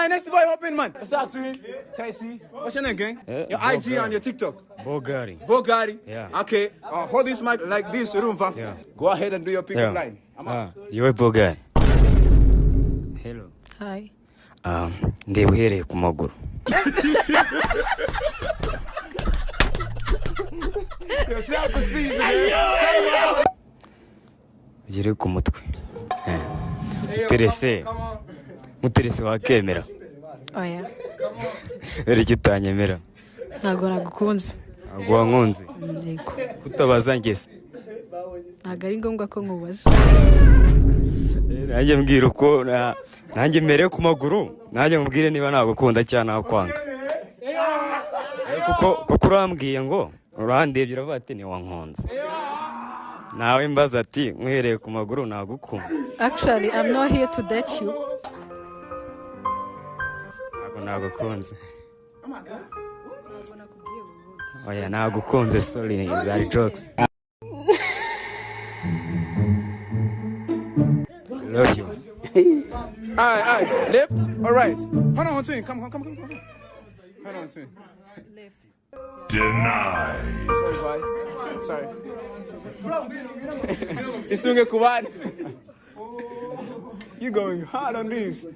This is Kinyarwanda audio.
Alright, next boy open man. What's up to him? Tasty. What's your name, gang? Your IG and your TikTok. Bogari. Bogari. Yeah. Okay. Hold this mic like this, Rumfa. Yeah. Go ahead and do your pickup line. You're Bogari. Hello. Hi. Ndi uhereye ku maguru. Ugere ku mutwe. Muterese wakemera. Oya. Icyo utanyemera. Ntago nagukunze. Ntabwo wankunze. Yego. Utabaza ngese. Ntago ari ngombwa ko nkubaza. Nanjye mbwira uko nanjye mere ku maguru. Nanjye mubwire niba nagukunda cyane nakwanga. Kuko urambwiye ngo urandebye uravuga ati ni wankunze. Nawe mbaza ati nkwereye ku maguru nagukunda. Actually, I'm not here to date you. Nagukunze. Oya nagukunze, sorry, zari jokes. Love you. Alright, left or right? Hold on, twin. Come. Hold on, twin. Left. Denied. Sorry, boy. Sorry. Isunge kubani. You going hard on this.